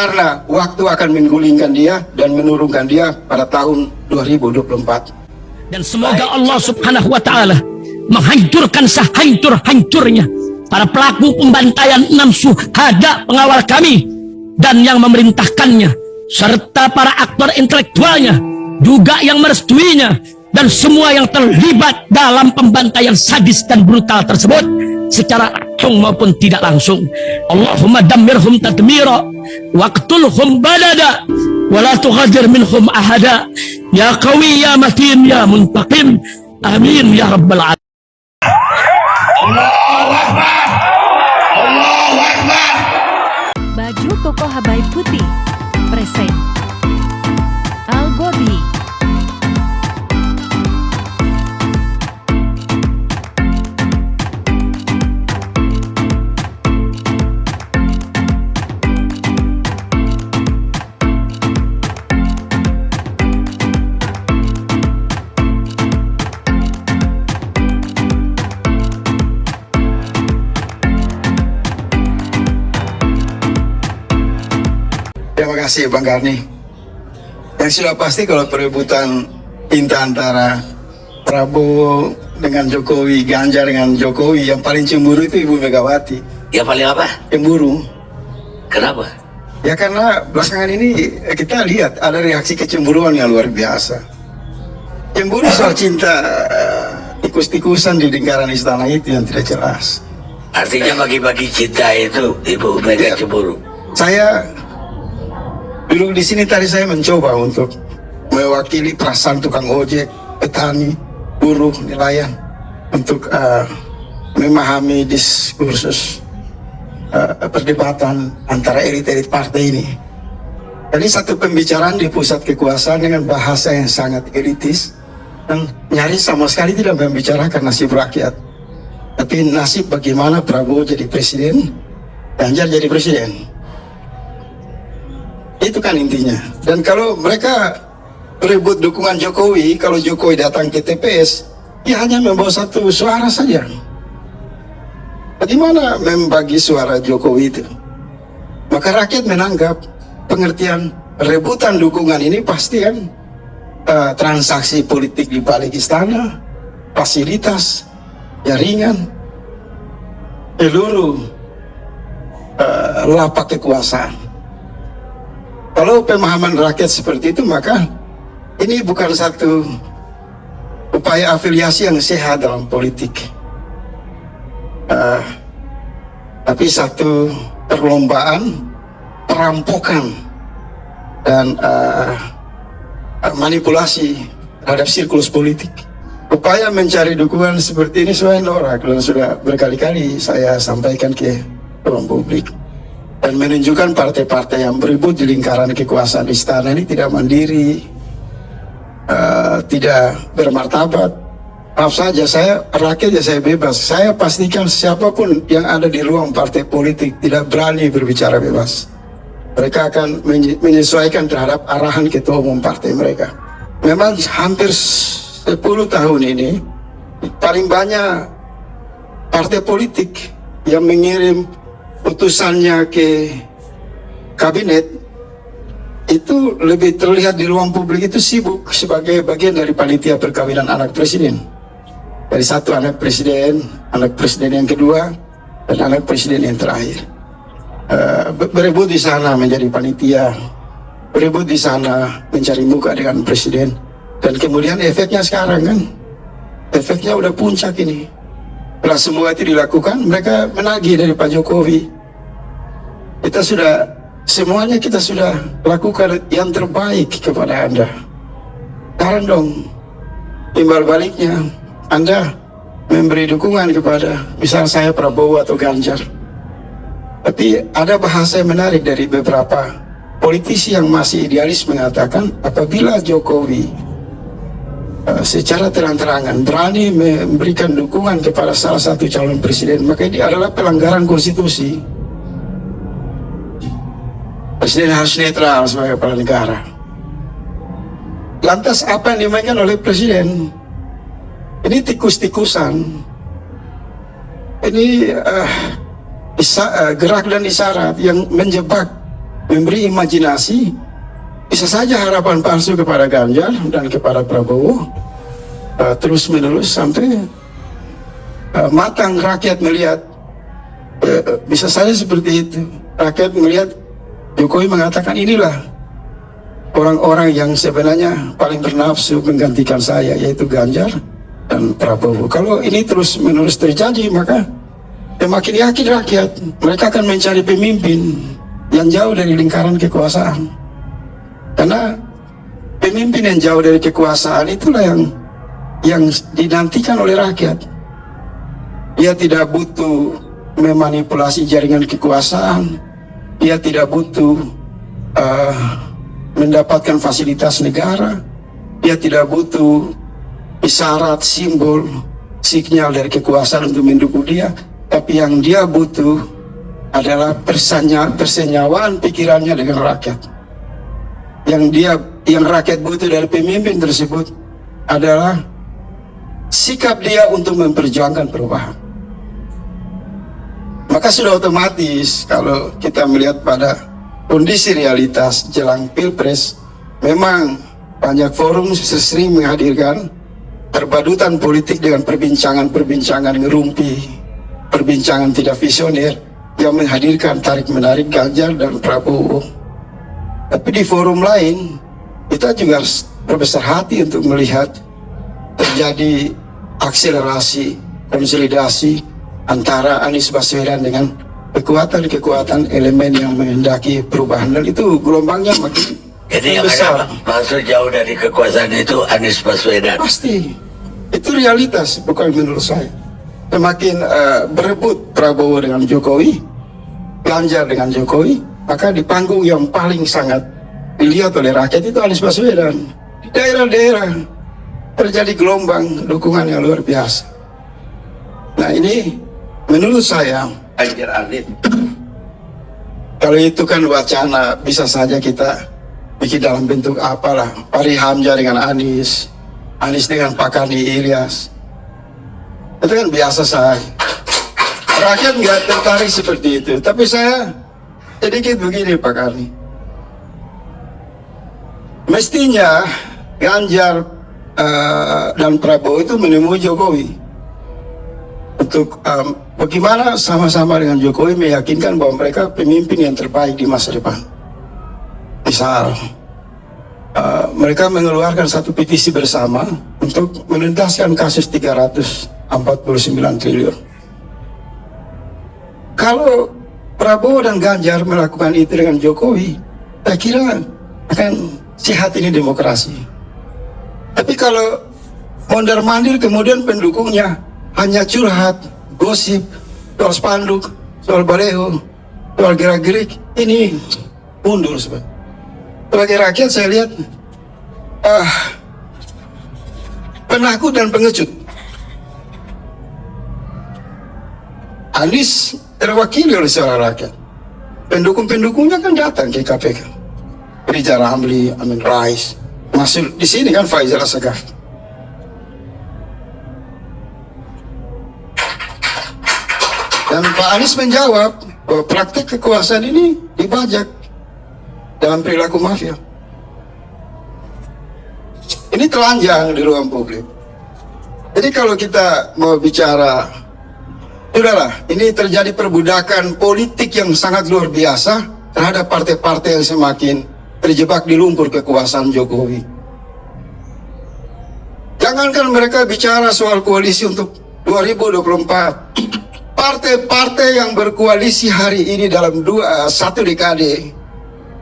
karena waktu akan menggulingkan dia dan menurunkan dia pada tahun 2024. Dan semoga Allah Subhanahu wa Ta'ala menghancurkan sehancur-hancurnya para pelaku pembantaian 6 syuhada pengawal kami dan yang memerintahkannya, serta para aktor intelektualnya juga yang merestuinya, dan semua yang terlibat dalam pembantaian sadis dan brutal tersebut secara langsung maupun tidak langsung. Allahumma dammirhum tadmira waqtulhum balada wala tughadir minhum ahada ya qawi ya matin ya muntaqim amin ya rabbal alamin. Allahu Akbar, Allahu Akbar. Baju koko Habaib Putih present Al-Godi. Terima kasih Bang Karni. Yang sudah pasti kalau perebutan tinta antara Prabowo dengan Jokowi, Ganjar dengan Jokowi, yang paling cemburu itu Ibu Megawati. Yang paling apa? Cemburu. Kenapa? Ya karena belakangan ini kita lihat ada reaksi kecemburuan yang luar biasa. Cemburu soal cinta tikus-tikusan di lingkaran istana itu yang tidak jelas. Artinya bagi-bagi cinta itu Ibu Mega cemburu. Saya dulu di sini tadi saya mencoba untuk mewakili perasaan tukang ojek, petani, buruh, nelayan untuk memahami diskursus perdebatan antara elit-elit partai ini. Jadi satu pembicaraan di pusat kekuasaan dengan bahasa yang sangat elitis dan nyaris sama sekali tidak membicarakan nasib rakyat, tapi nasib bagaimana Prabowo jadi presiden, Ganjar jadi presiden. Itu kan intinya. Dan kalau mereka berebut dukungan Jokowi, kalau Jokowi datang ke TPS, ya hanya membawa satu suara saja. Bagaimana membagi suara Jokowi itu? Maka rakyat menanggap pengertian rebutan dukungan ini pasti kan transaksi politik di balik istana, fasilitas, jaringan, peluru, lapak kekuasaan. Kalau pemahaman rakyat seperti itu, maka ini bukan satu upaya afiliasi yang sehat dalam politik, tapi satu perlombaan perampokan dan manipulasi terhadap siklus politik. Upaya mencari dukungan seperti ini sesuai norak dan sudah berkali-kali saya sampaikan ke ruang publik. Dan menunjukkan partai-partai yang berebut di lingkaran kekuasaan istana ini tidak mandiri, tidak bermartabat. Maaf saja, saya rakyat ya saya bebas. Saya pastikan siapapun yang ada di ruang partai politik tidak berani berbicara bebas. Mereka akan menyesuaikan terhadap arahan ketua umum partai mereka. Memang hampir 10 tahun ini paling banyak partai politik yang mengirim putusannya ke kabinet itu lebih terlihat di ruang publik itu sibuk sebagai bagian dari panitia perkawinan anak presiden. Dari satu anak presiden yang kedua, dan anak presiden yang terakhir. Berebut di sana menjadi panitia, berebut di sana mencari muka dengan presiden. Dan kemudian efeknya sekarang kan, efeknya udah puncak ini. Setelah semua itu dilakukan, mereka menagih dari Pak Jokowi. Semuanya kita sudah lakukan yang terbaik kepada Anda. Sekarang dong, timbal baliknya, Anda memberi dukungan kepada, misal saya Prabowo atau Ganjar. Tapi ada bahasa yang menarik dari beberapa politisi yang masih idealis mengatakan, apabila Jokowi secara terang-terangan berani memberikan dukungan kepada salah satu calon presiden, maka ini adalah pelanggaran konstitusi. Presiden harus netral sebagai kepala negara. Lantas apa yang dimainkan oleh presiden? Ini tikus-tikusan. Ini gerak dan isyarat yang menjebak memberi imajinasi, bisa saja harapan palsu kepada Ganjar dan kepada Prabowo terus menerus sampai matang rakyat melihat, bisa saja seperti itu. Rakyat melihat Jokowi mengatakan, inilah orang-orang yang sebenarnya paling bernafsu menggantikan saya, yaitu Ganjar dan Prabowo. Kalau ini terus menerus terjadi, maka makin yakin rakyat mereka akan mencari pemimpin yang jauh dari lingkaran kekuasaan. Karena pemimpin yang jauh dari kekuasaan itulah yang dinantikan oleh rakyat. Dia tidak butuh memanipulasi jaringan kekuasaan, dia tidak butuh mendapatkan fasilitas negara, dia tidak butuh isyarat, simbol, sinyal dari kekuasaan untuk mendukung dia. Tapi yang dia butuh adalah persenyawaan pikirannya dengan rakyat. Yang rakyat butuh dari pemimpin tersebut adalah sikap dia untuk memperjuangkan perubahan. Maka sudah otomatis kalau kita melihat pada kondisi realitas jelang Pilpres, memang banyak forum sering menghadirkan perpaduan politik dengan perbincangan ngerumpi, perbincangan tidak visioner yang menghadirkan tarik-menarik Ganjar dan Prabowo. Tapi di forum lain, kita juga harus berbesar hati untuk melihat terjadi akselerasi, konsolidasi antara Anies Baswedan dengan kekuatan-kekuatan elemen yang menghendaki perubahan. Dan itu gelombangnya makin Jadi yang besar. ada maksud jauh dari kekuasaan itu Anies Baswedan. Pasti. Itu realitas, bukan menurut saya. Semakin berebut Prabowo dengan Jokowi, Ganjar dengan Jokowi, maka di panggung yang paling sangat dilihat oleh rakyat itu Anies Baswedan. Di daerah-daerah terjadi gelombang dukungan yang luar biasa. Nah ini menurut saya, Ganjar Anies. kalau itu kan wacana, bisa saja kita bikin dalam bentuk apalah, Fahri Hamzah dengan Anies, Anies dengan Pak Kani Ilyas. Itu kan biasa saja. Rakyat nggak tertarik seperti itu. Tapi saya sedikit begini Pak Kani. Mestinya Ganjar dan Prabowo itu menemui Jokowi untuk bagaimana sama-sama dengan Jokowi meyakinkan bahwa mereka pemimpin yang terbaik di masa depan. Misal mereka mengeluarkan satu petisi bersama untuk menuntaskan kasus 349 triliun. Kalau Prabowo dan Ganjar melakukan itu dengan Jokowi, saya kira akan sehat ini demokrasi. Tapi kalau mondar-mandir kemudian pendukungnya hanya curhat, gosip, soal spanduk, soal baleho, soal gerak-gerik, ini mundur sebenarnya. Sebagai rakyat saya lihat penakut dan pengecut. Anies terwakili oleh seorang rakyat. Pendukung-pendukungnya kan datang ke KPK. Rizal Ramli, Amin Rais, masuk di sini kan Faisal Asgaf. Dan Pak Anies menjawab bahwa praktik kekuasaan ini dibajak dalam perilaku mafia. Ini telanjang di ruang publik. Jadi kalau kita mau bicara, sudahlah, ini terjadi perbudakan politik yang sangat luar biasa terhadap partai-partai yang semakin terjebak di lumpur kekuasaan Jokowi. Jangankan mereka bicara soal koalisi untuk 2024. Partai-partai yang berkoalisi hari ini dalam satu dekade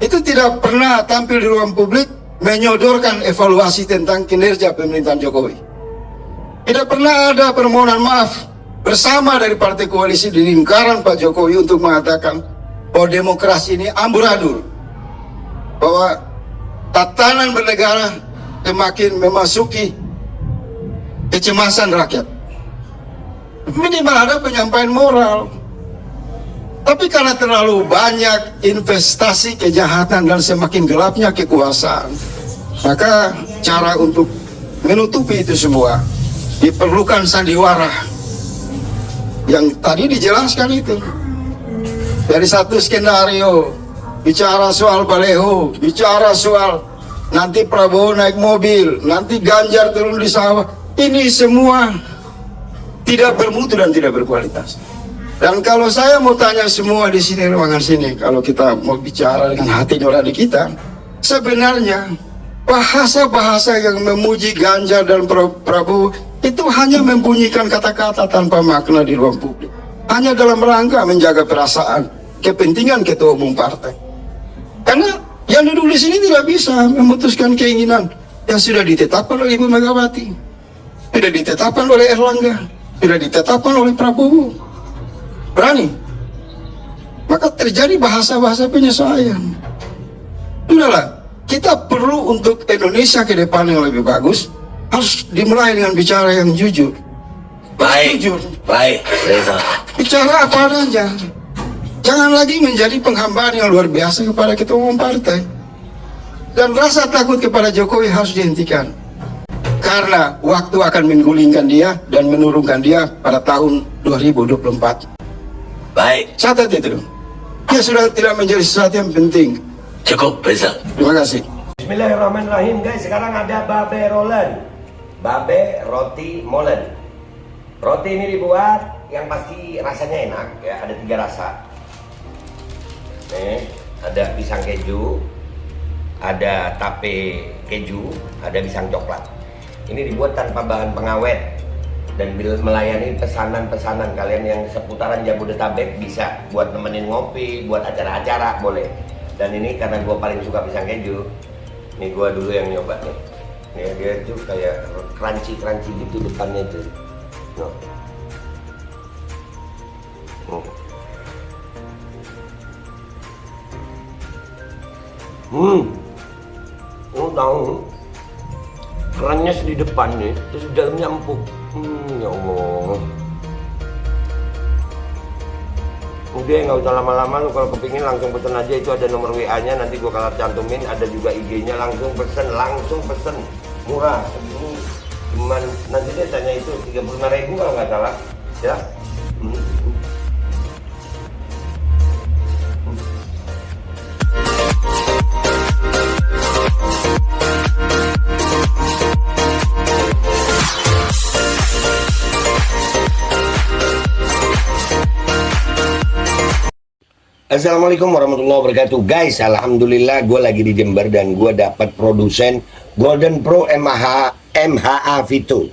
itu tidak pernah tampil di ruang publik menyodorkan evaluasi tentang kinerja pemerintahan Jokowi. Tidak pernah ada permohonan maaf bersama dari partai koalisi di lingkaran Pak Jokowi untuk mengatakan bahwa demokrasi ini amburadul, bahwa tatanan bernegara semakin memasuki kecemasan rakyat. Minimal ada penyampaian moral. Tapi karena terlalu banyak investasi kejahatan dan semakin gelapnya kekuasaan, maka cara untuk menutupi itu semua diperlukan sandiwara yang tadi dijelaskan itu. Dari satu skenario bicara soal baleho, bicara soal nanti Prabowo naik mobil, nanti Ganjar turun di sawah. Ini semua tidak bermutu dan tidak berkualitas. Dan kalau saya mau tanya semua di sini, ruangan sini, kalau kita mau bicara dengan hati nurani kita, sebenarnya bahasa-bahasa yang memuji Ganjar dan Prabowo itu hanya membunyikan kata-kata tanpa makna di ruang publik. Hanya dalam rangka menjaga perasaan, kepentingan ketua umum partai. Karena yang duduk di sini tidak bisa memutuskan keinginan yang sudah ditetapkan oleh Ibu Megawati, sudah ditetapkan oleh Erlangga, sudah ditetapkan oleh Prabowo. Berani, maka terjadi bahasa-bahasa penyesuaian. Udahlah, kita perlu untuk Indonesia ke depan yang lebih bagus, harus dimulai dengan bicara yang jujur. Baik, Jujur, baik, Reza. bicara apa adanya. Jangan lagi menjadi penghambaan yang luar biasa kepada ketua umum partai. Dan rasa takut kepada Jokowi harus dihentikan. Karena waktu akan menggulingkan dia dan menurunkan dia pada tahun 2024. Baik, Catat itu. Dia sudah tidak menjadi sesuatu yang penting. cukup, Reza. Terima kasih. Bismillahirrahmanirrahim guys, sekarang ada babe rolen, babe roti molen. Roti ini dibuat yang pasti rasanya enak ya, ada 3 rasa. Nih, ada pisang keju, ada tape keju, ada pisang coklat. Ini dibuat tanpa bahan pengawet dan melayani pesanan-pesanan kalian yang seputaran Jabodetabek, bisa buat nemenin ngopi, buat acara-acara boleh. Dan ini karena gue paling suka pisang keju, nih gue dulu yang nyoba nih. Nih dia tuh kayak crunchy gitu depannya tuh. No. Tahu kerannya di depan nih, terus di dalamnya empuk. Ya Allah. Udah nggak usah lama-lama, lu kalau kepingin langsung pesen aja, itu ada nomor WA-nya, nanti gua kalau cantumin, ada juga IG-nya, langsung pesen, murah segini, cuman nanti dia tanya itu 35.000 kalau nggak salah, ya. Assalamualaikum warahmatullahi wabarakatuh. Guys, alhamdulillah gue lagi di Jember dan gue dapat produsen Golden Pro MHA Vito.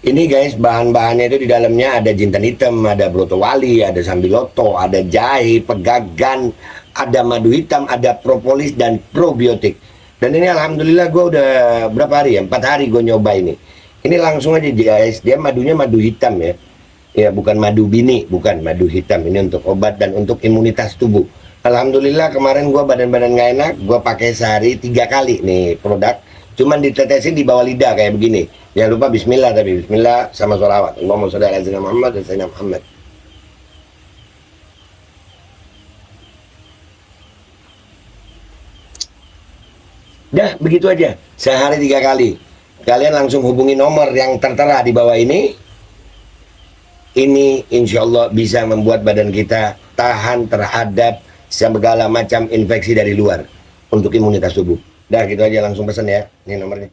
Ini guys, bahan-bahannya itu di dalamnya ada jintan hitam, ada broto wali, ada sambiloto, ada jahe, pegagan, ada madu hitam, ada propolis dan probiotik. Dan ini alhamdulillah gue udah berapa hari ya? 4 hari gue nyoba ini. Ini langsung aja guys, dia madunya madu hitam ya. Ya, bukan madu bini, bukan madu hitam. Ini untuk obat dan untuk imunitas tubuh. Alhamdulillah kemarin gua badan-badan nggak enak, gua pakai sehari 3 kali nih produk. Cuman ditetesin di bawah lidah kayak begini. Jangan lupa bismillah, tapi bismillah sama sholawat. Allahumma sholli ala sayyidina Muhammad dan sayyidina Muhammad. Dah, begitu aja. Sehari 3 kali. Kalian langsung hubungi nomor yang tertera di bawah ini. Ini insya Allah bisa membuat badan kita tahan terhadap segala macam infeksi dari luar untuk imunitas tubuh. Dah gitu aja, langsung pesan ya. Ini nomornya.